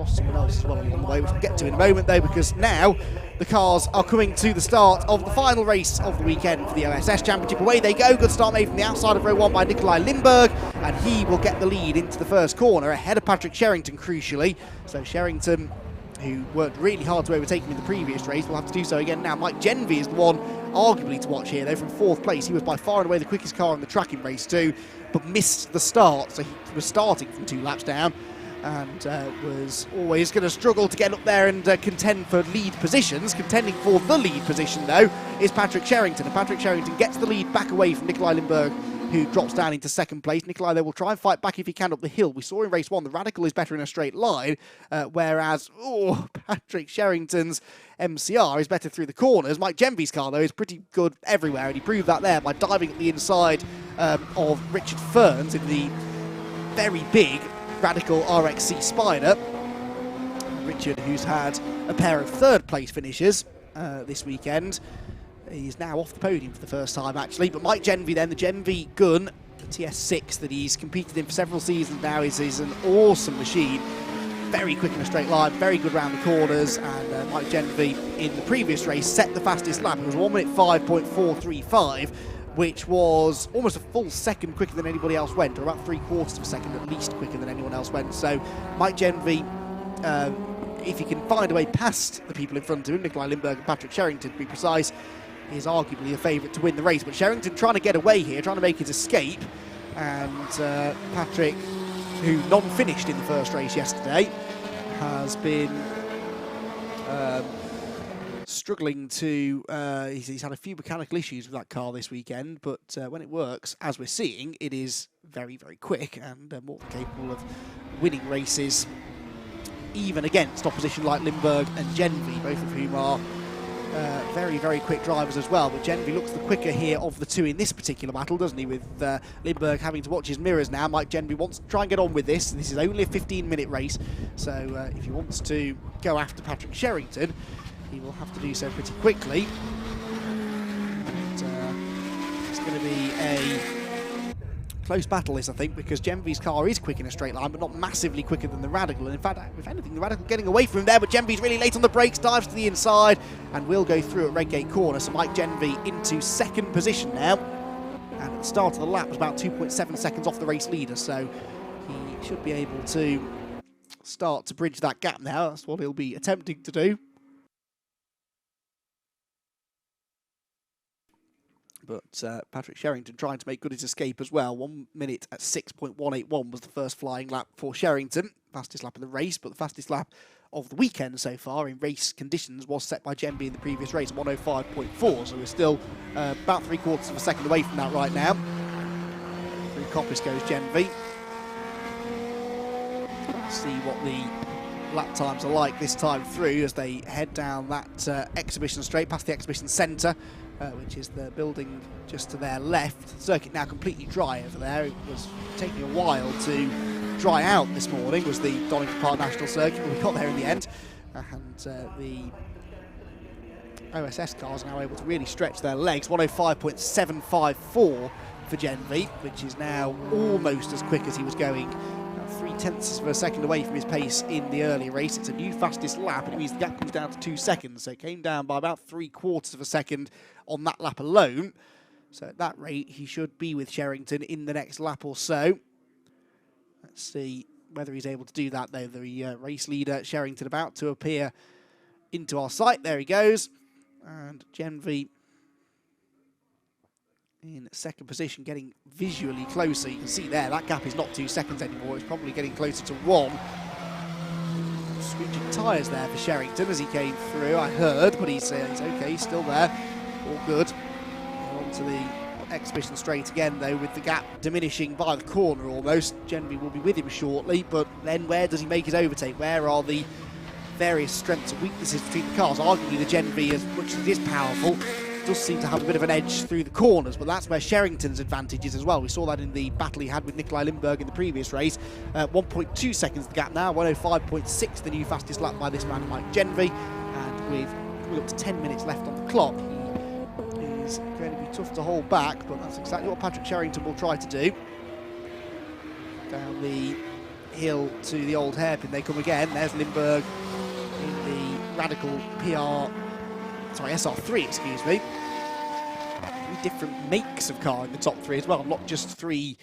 lost someone else as well along the way, which we'll get to in a moment though, because now the cars are coming to the start of the final race of the weekend for the OSS Championship. Away they go. Good start made from the outside of row 1 by Nikolai Lindberg, and he will get the lead into the first corner ahead of Patrick Sherrington, crucially. So Sherrington, who worked really hard to overtake him in the previous race, will have to do so again now. Mike Genvy is the one arguably to watch here though, from 4th place. He was by far and away the quickest car on the track in race 2, but missed the start, so he was starting from 2 laps down, and was always going to struggle to get up there and contend for lead positions. Contending for the lead position though is Patrick Sherrington, and Patrick Sherrington gets the lead back away from Nikolai Lindberg, who drops down into 2nd place. Nikolai, though, will try and fight back if he can up the hill. We saw in race 1 the Radical is better in a straight line, whereas Patrick Sherrington's MCR is better through the corners. Mike Genvy's car, though, is pretty good everywhere, and he proved that there by diving at the inside of Richard Ferns in the very big Radical RXC Spider. Richard, who's had a pair of 3rd place finishes this weekend, he's now off the podium for the first time, actually. But Mike Genvy then, the Genvy Gun, the TS6 that he's competed in for several seasons now, is an awesome machine. Very quick in a straight line, very good round the corners, and Mike Genvy in the previous race set the fastest lap. It was 1 minute 5.435, which was almost a full second quicker than anybody else went, or about 3/4 of a second at least quicker than anyone else went. So Mike Genvy, if he can find a way past the people in front of him, Nikolai Lindberg and Patrick Sherrington to be precise, is arguably a favourite to win the race. But Sherrington trying to get away here, trying to make his escape, and Patrick, who non-finished in the first race yesterday, has been struggling to... he's had a few mechanical issues with that car this weekend, but when it works, as we're seeing, it is very, very quick and more than capable of winning races, even against opposition like Lindberg and Genvy, both of whom are very, very quick drivers as well. But Genvy looks the quicker here of the two in this particular battle, doesn't he, with Lindberg having to watch his mirrors now. Mike Genvy wants to try and get on with this. This is only a 15-minute race, so if he wants to go after Patrick Sherrington, he will have to do so pretty quickly. It's going to be a close battle, this, I think, because Genvy's car is quick in a straight line, but not massively quicker than the Radical. And in fact, if anything, the Radical getting away from him there, but Genvy's really late on the brakes, dives to the inside, and will go through at Redgate Corner. So Mike Genvy into 2nd position now. And at the start of the lap was about 2.7 seconds off the race leader, so he should be able to start to bridge that gap now. That's what he'll be attempting to do. But Patrick Sherrington trying to make good his escape as well. 1 minute at 6.181 was the first flying lap for Sherrington. Fastest lap of the race, but the fastest lap of the weekend so far in race conditions was set by Genvy in the previous race, 105.4. So we're still about 3/4 of a second away from that right now. Through Coppice goes Genvy. Let's see what the lap times are like this time through as they head down that exhibition straight past the exhibition centre, which is the building just to their left. The circuit now completely dry over there. It was taking a while to dry out this morning, was the Donington Park National Circuit, but we got there in the end. And the OSS cars are now able to really stretch their legs. 105.754 for Genvy, which is now almost as quick as he was going, 0.3 of a second away from his pace in the earlier race. It's a new fastest lap, and it means the gap comes down to 2 seconds. So it came down by about 3/4 of a second on that lap alone. So at that rate, he should be with Sherrington in the next lap or so. Let's see whether he's able to do that, though. The race leader, Sherrington, about to appear into our sight. There he goes. And Genvy in 2nd position, getting visually closer. You can see there, that gap is not 2 seconds anymore. It's probably getting closer to 1. Screeching tyres there for Sherrington as he came through, I heard, but he's okay, he's still there. All good. On to the exhibition straight again, though, with the gap diminishing by the corner almost. Genvy will be with him shortly, but then where does he make his overtake? Where are the various strengths and weaknesses between the cars? Arguably, the Genvy, as much as it is powerful, does seem to have a bit of an edge through the corners, but that's where Sherrington's advantage is as well. We saw that in the battle he had with Nikolai Lindberg in the previous race. 1.2 seconds the gap now, 105.6 the new fastest lap by this man, Mike Genvy. And with up to 10 minutes left on the clock, he is going to be tough to hold back, but that's exactly what Patrick Sherrington will try to do. Down the hill to the old hairpin. They come again. There's Limburg in the Radical SR3, excuse me. 3 different makes of car in the top 3 as well, not just 3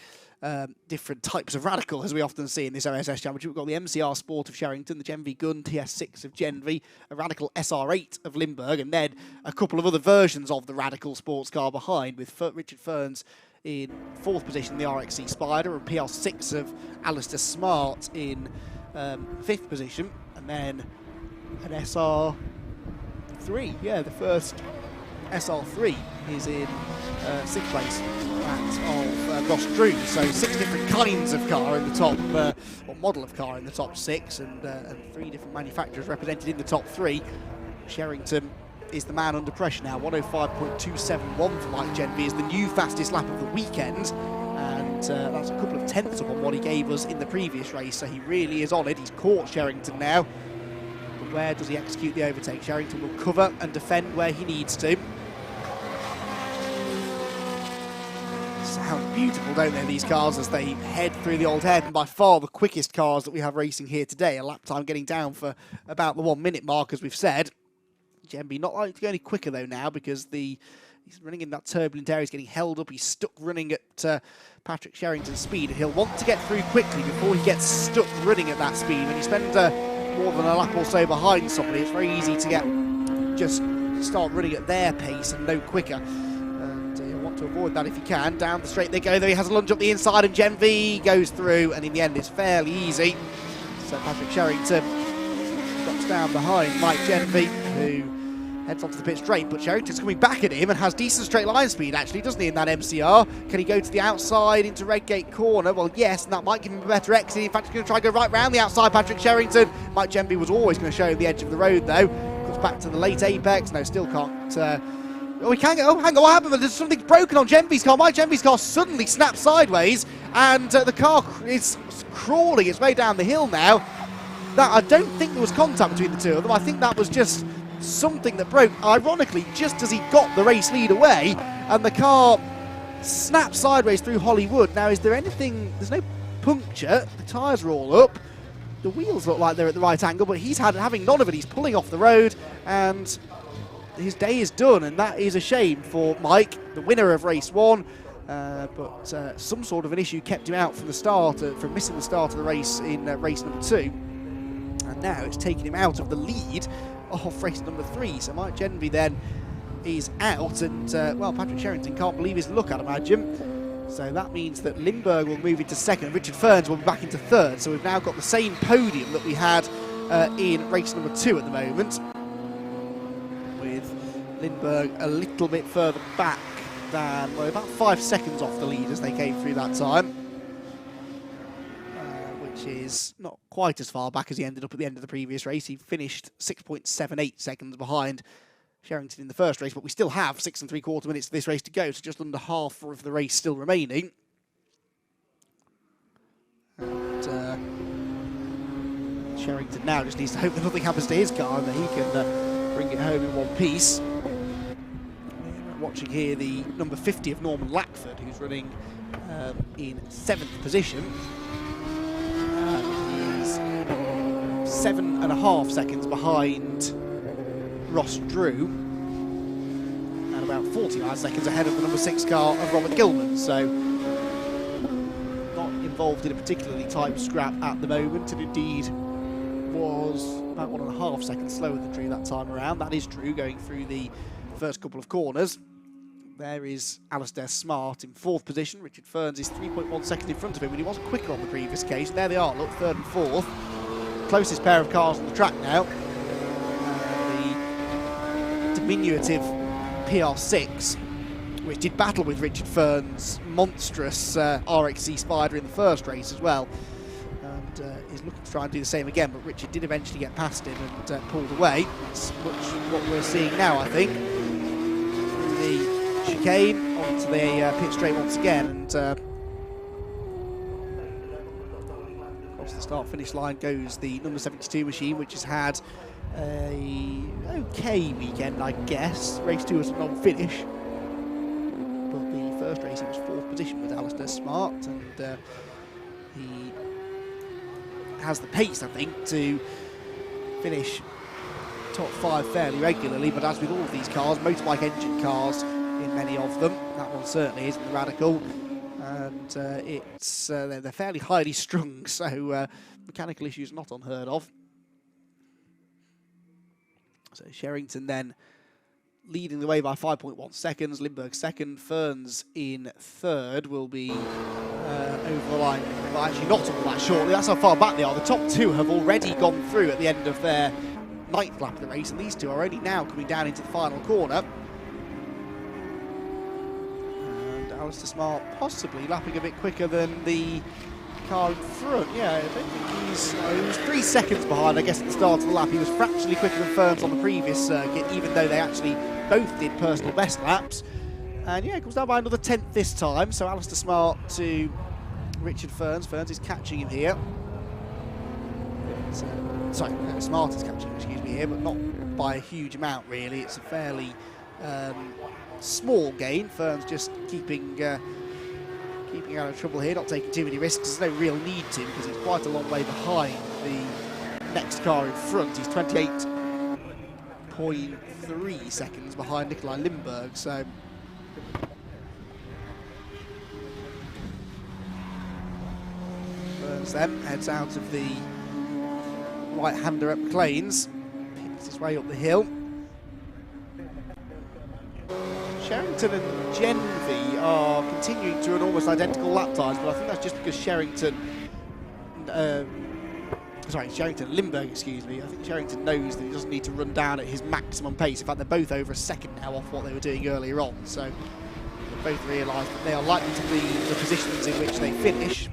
different types of Radical, as we often see in this OSS Championship. We've got the MCR Sport of Sherrington, the Gen V Gun TS6 of Gen V, a Radical SR8 of Limburg, and then a couple of other versions of the Radical sports car behind, with Richard Ferns in 4th position, the RXC Spider, and PL6 of Alistair Smart in 5th position, and then an SR3, yeah, the first SR3 is in 6th place, that of Ross Drew. So 6 different kinds of car in the top, or model of car in the top 6, and 3 different manufacturers represented in the top 3. Sherrington is the man under pressure now. 105.271 for Mike Genvie is the new fastest lap of the weekend, and that's a couple of tenths up on what he gave us in the previous race, so he really is on it. He's caught Sherrington now, but where does he execute the overtake? Sherrington will cover and defend where he needs to. Sound beautiful, don't they, these cars, as they head through the old head, and by far the quickest cars that we have racing here today. A lap time getting down for about the 1 minute mark, as we've said. Genvie not likely to go any quicker though now, because he's running in that turbulent area. He's getting held up. He's stuck running at Patrick Sherrington's speed, and he'll want to get through quickly before he gets stuck running at that speed. When you spend more than a lap or so behind somebody, it's very easy to just start running at their pace and no quicker. To avoid that if he can. Down the straight they go, though. He has a lunge up the inside, and Genvie goes through, and in the end it's fairly easy. So Patrick Sherrington drops down behind Mike Genvie, who heads onto the pit straight, but Sherrington's coming back at him and has decent straight line speed, actually, doesn't he, in that MCR? Can he go to the outside into Redgate Corner? Well, yes, and that might give him a better exit. In fact, he's going to try to go right round the outside, Patrick Sherrington. Mike Genvie was always going to show him the edge of the road, though. Comes back to the late apex. No, still can't... Oh, he can go. Oh, hang on, what happened? There's something broken on Genvie's car. Mike Genvie's car suddenly snapped sideways, and the car is crawling its way down the hill now. I don't think there was contact between the two of them. I think that was just something that broke, ironically, just as he got the race lead away, and the car snapped sideways through Hollywood. Now, is there anything... There's no puncture. The tyres are all up. The wheels look like they're at the right angle, but he's having none of it. He's pulling off the road, and... his day is done, and that is a shame for Mike, the winner of race 1. But some sort of an issue kept him out from the start, from missing the start of the race in race number 2. And now it's taken him out of the lead of race number 3. So Mike Genvie then is out, and well, Patrick Sherrington can't believe his luck, I'd imagine. So that means that Limburg will move into 2nd, and Richard Ferns will be back into 3rd. So we've now got the same podium that we had in race number 2 at the moment. Limburg a little bit further back than, well, about 5 seconds off the lead as they came through that time, which is not quite as far back as he ended up at the end of the previous race. He finished 6.78 seconds behind Sherrington in the first race, but we still have 6 3/4 minutes of this race to go, so just under half of the race still remaining. And Sherrington now just needs to hope that nothing happens to his car and that he can bring it home in one piece. Watching here the number 50 of Norman Lackford, who's running in 7th position. He's 7.5 seconds behind Ross Drew, and about 49 seconds ahead of the number 6 car of Robert Gilman. So not involved in a particularly tight scrap at the moment, and indeed was about 1.5 seconds slower than Drew that time around. That is Drew going through the first couple of corners. There is Alistair Smart in 4th position. Richard Ferns is 3.1 seconds in front of him, but he wasn't quicker on the previous occasion. There they are, look, 3rd and 4th. Closest pair of cars on the track now. The diminutive PR6, which did battle with Richard Ferns' monstrous RXC Spider in the first race as well. And is looking to try and do the same again, but Richard did eventually get past him and pulled away. That's much what we're seeing now, I think. The chicane onto the pit straight once again, and across the start-finish line goes the number 72 machine, which has had a okay weekend, I guess. Race 2 was a non-finish, but the first race he was 4th position with Alistair Smart, and he has the pace, I think, to finish top 5 fairly regularly, but as with all of these cars, motorbike engine cars in many of them, that one certainly isn't the Radical, and they're fairly highly strung, so mechanical issues not unheard of. So Sherrington then leading the way by 5.1 seconds, Limburg second, Ferns in third will be over the line, well, actually not all that shortly, that's how far back they are. The top 2 have already gone through at the end of their 9th lap of the race, and these 2 are only now coming down into the final corner. And Alistair Smart possibly lapping a bit quicker than the car in front. Yeah, I don't think he was 3 seconds behind, I guess, at the start of the lap. He was fractionally quicker than Ferns on the previous circuit, even though they actually both did personal best laps. And yeah, it comes down by another 10th this time, so Alistair Smart to Richard Ferns. Ferns is catching him here. Smart is catching him, excuse me, here, but not by a huge amount, really. It's a fairly small gain. Ferns just keeping out of trouble here, not taking too many risks. There's no real need to, because he's quite a long way behind the next car in front. He's 28.3 seconds behind Nikolai Limburg, so Ferns then heads out of the right-hander at McLean's, picks his way up the hill. Sherrington and Genvy are continuing to run almost identical lap times, but I think that's just because Sherrington Limburg, excuse me. I think Sherrington knows that he doesn't need to run down at his maximum pace. In fact, they're both over a second now off what they were doing earlier on, so they both realise that they are likely to be the positions in which they finish.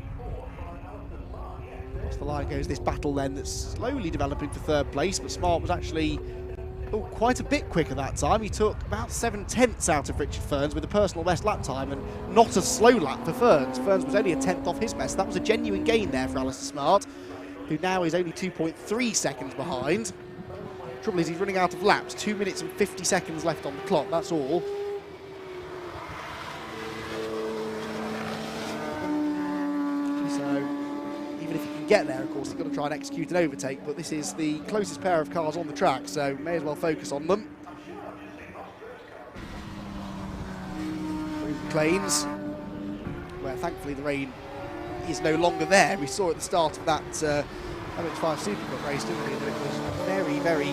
Across the line goes this battle then that's slowly developing for 3rd place, but Smart was actually quite a bit quicker that time. He took about 7/10 out of Richard Ferns with a personal best lap time, and not a slow lap for Ferns. Ferns was only a 10th off his best. That was a genuine gain there for Alistair Smart, who now is only 2.3 seconds behind. Trouble is he's running out of laps, 2 minutes and 50 seconds left on the clock, that's all. So even if he can get there, of course, he's got to try and execute an overtake, but this is the closest pair of cars on the track, so may as well focus on them. Through McLean's, where thankfully the rain is no longer there. We saw at the start of that MX5 Supercup race, didn't we, that it was very, very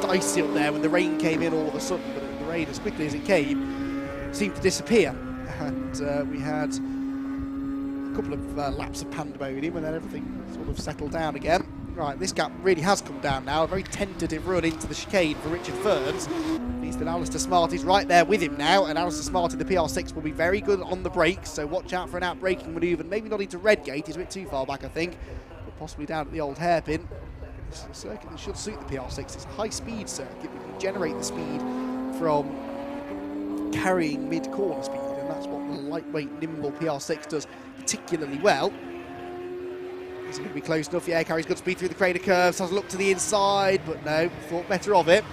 dicey up there when the rain came in all of a sudden, but the rain, as quickly as it came, seemed to disappear, and we had a couple of laps of pandemonium, and then everything sort of settled down again. Right, this gap really has come down now. A very tentative run into the chicane for Richard Ferns. Means that Alistair Smart is right there with him now, and Alistair Smart in the PR6 will be very good on the brakes, so watch out for an out-braking manoeuvre. Maybe not into Redgate, he's a bit too far back, I think, but possibly down at the old hairpin. It's a circuit that should suit the PR6. It's a high-speed circuit. We can generate the speed from carrying mid-corner speed, and that's what the lightweight, nimble PR6 does particularly well. Is it going to be close enough? Yeah, carries good speed through the crater curves, has a look to the inside, but no, thought better of it.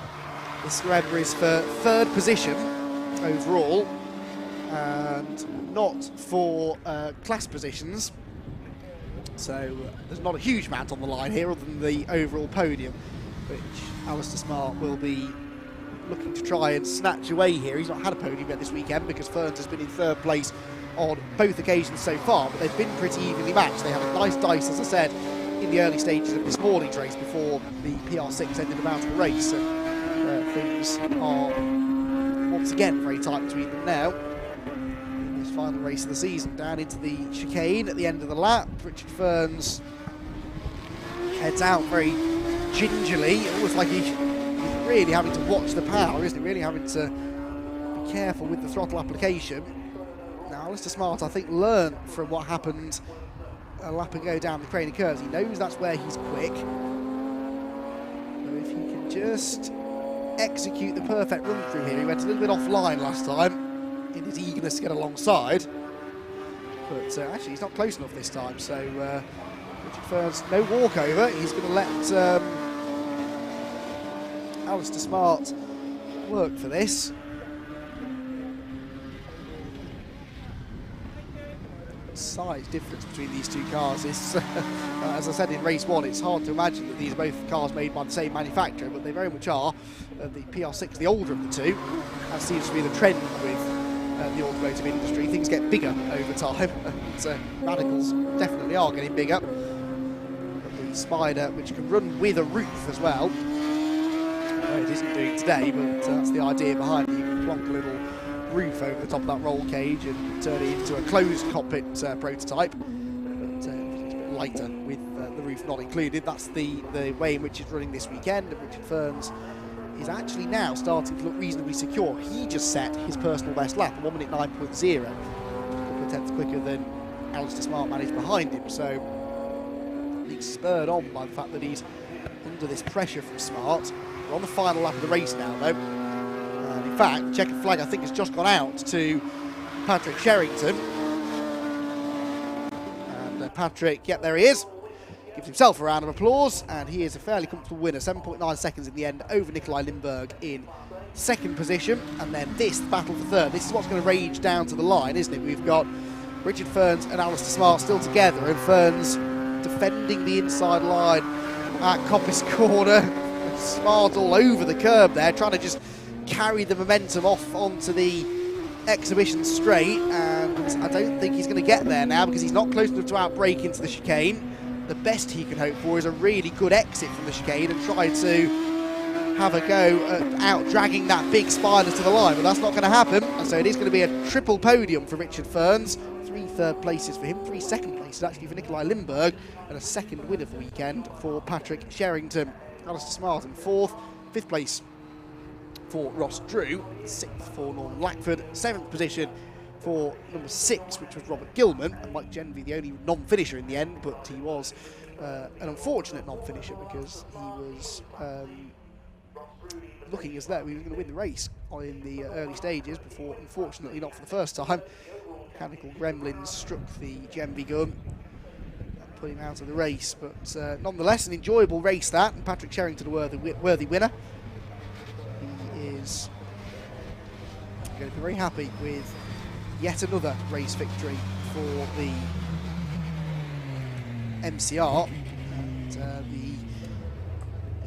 This, remember, is for 3rd position overall, and not for class positions. So there's not a huge amount on the line here other than the overall podium, which Alistair Smart will be looking to try and snatch away here. He's not had a podium yet this weekend because Ferns has been in 3rd place on both occasions so far, but they've been pretty evenly matched. They had a nice dice, as I said, in the early stages of this morning's race before the PR6 ended them out of the race. And things are once again very tight between them now. In this final race of the season, down into the chicane at the end of the lap, Richard Ferns heads out very gingerly, almost like he's really having to watch the power, isn't he? Really having to be careful with the throttle application. Now, Alistair Smart, I think, learned from what happened a lap ago down the Craney Curves. He knows that's where he's quick. So if he can just execute the perfect run through here. He went a little bit offline last time in his eagerness to get alongside. But actually, he's not close enough this time. So Richard Ferns, no walkover. He's going to let Alistair Smart work for this. size difference between these two cars is, as I said in race 1, it's hard to imagine that these are both cars made by the same manufacturer, but they very much are. The PR6, the older of the two, that seems to be the trend with the automotive industry. Things get bigger over time, and radicals definitely are getting bigger. But the Spider, which can run with a roof as well, it isn't doing today, but that's the idea behind it. You can plonk a little roof over the top of that roll cage and turn it into a closed cockpit prototype, but it's a bit lighter with the roof not included. That's the way in which it's running this weekend, and Richard Ferns is actually now starting to look reasonably secure. He just set his personal best lap, 1 minute 9.0, a couple of tenths quicker than Alistair Smart managed behind him, so he's spurred on by the fact that he's under this pressure from Smart. We're on the final lap of the race now, though. And in fact, checkered flag, I think, has just gone out to Patrick Sherrington. And Patrick, yep, there he is. Gives himself a round of applause, and he is a fairly comfortable winner. 7.9 seconds in the end over Nikolai Lindberg in second position. And then this, the battle for third. This is what's going to rage down to the line, isn't it? We've got Richard Ferns and Alistair Smart still together, and Ferns defending the inside line at Coppice Corner. Smart all over the curb there, trying to just carry the momentum off onto the exhibition straight, and I don't think he's going to get there now because he's not close enough to outbrake into the chicane. The best he can hope for is a really good exit from the chicane and try to have a go at out-dragging that big Spider to the line, but that's not going to happen, and so it is going to be a triple podium for Richard Ferns. 3 third places for him, 3 second places actually for Nikolai Lindberg, and a second win of the weekend for Patrick Sherrington. Alistair Smart in 4th, 5th place for Ross Drew, 6th for Norman Lackford, 7th position for number 6, which was Robert Gilman, and Mike Genvy, the only non-finisher in the end, but he was an unfortunate non-finisher because he was looking as though he was going to win the race in the early stages before, unfortunately not for the first time, mechanical gremlins struck the Genvy gun, put him out of the race, but nonetheless an enjoyable race that, and Patrick Sherrington a worthy winner. He is going to be very happy with yet another race victory for the MCR, and the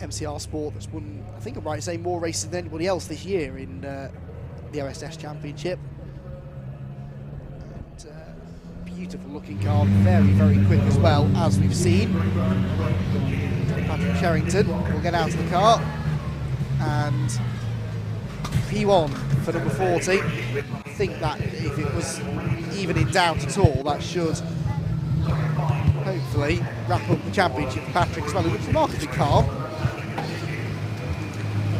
MCR Sport that's won, I think I'm right in saying, more races than anybody else this year in the OSS Championship. Beautiful looking car, very, very quick as well, as we've seen. Patrick Sherrington will get out of the car, and P1 for number 40. I think that if it was even in doubt at all, that should hopefully wrap up the championship for Patrick as well. He looks remarkably calm.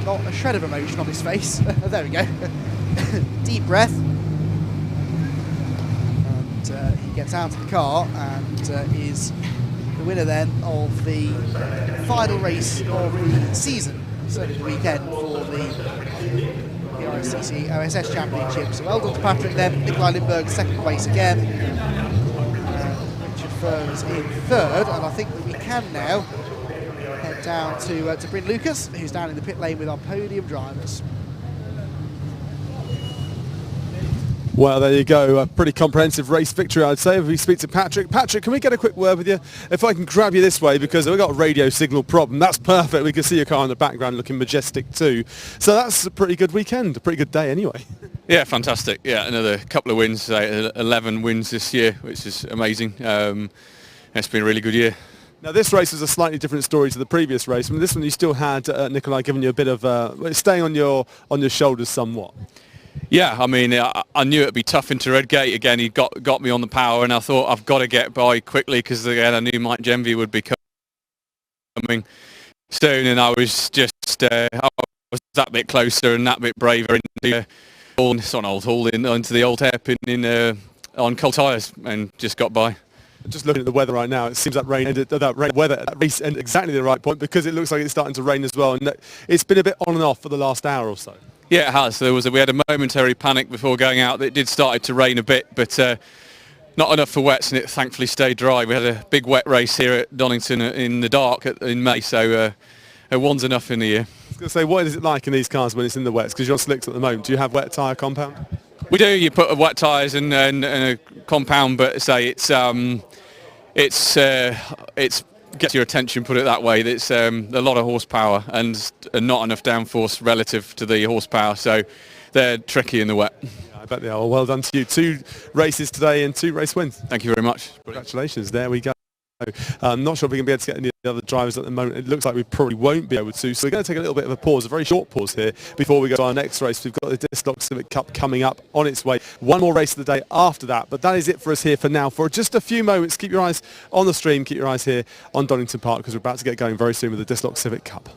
Not a shred of emotion on his face. There we go. Deep breath. He gets out of the car and is the winner then of the final race of the season, certainly the weekend, for the BRSCC OSS Championship. So well done to Patrick then. Nikolai Lindberg second place again. Richard Ferns in third, and I think that we can now head down to Bryn Lucas, who's down in the pit lane with our podium drivers. Well, there you go. A pretty comprehensive race victory, I'd say, if we speak to Patrick. Patrick, can we get a quick word with you? If I can grab you this way, because we've got a radio signal problem. That's perfect. We can see your car in the background looking majestic too. So that's a pretty good weekend, a pretty good day anyway. Yeah, fantastic. Yeah, another couple of wins, 11 wins this year, which is amazing. It's been a really good year. Now, this race was a slightly different story to the previous race. I mean, this one you still had Nikolai giving you a bit of staying on your shoulders somewhat. Yeah, I mean, I knew it'd be tough into Redgate. Again, he got me on the power, and I thought I've got to get by quickly because, again, I knew Mike Genvy would be coming soon, and I was just I was that bit closer and that bit braver into the old hairpin on cold tyres, and just got by. Just looking at the weather right now, it seems that race ended exactly the right point because it looks like it's starting to rain as well, and it's been a bit on and off for the last hour or so. Yeah, it has. We had a momentary panic before going out. It did start to rain a bit, but not enough for wets, and it thankfully stayed dry. We had a big wet race here at Donington in the dark in May, so one's enough in the year. I was going to say, what is it like in these cars when it's in the wets? Because you're on slicks at the moment. Do you have wet tyre compound? We do. You put wet tyres and a compound, but say it's gets your attention, put it that way. It's a lot of horsepower and not enough downforce relative to the horsepower, so they're tricky in the wet. I bet they are. Well done to you. 2 races today and 2 race wins. Thank you very much. Congratulations. There we go. I'm not sure if we're going to be able to get any of the other drivers at the moment. It looks like we probably won't be able to. So we're going to take a little bit of a pause, a very short pause here before we go to our next race. We've got the Dislock Civic Cup coming up on its way. One more race of the day after that. But that is it for us here for now. For just a few moments, keep your eyes on the stream. Keep your eyes here on Donington Park because we're about to get going very soon with the Dislock Civic Cup.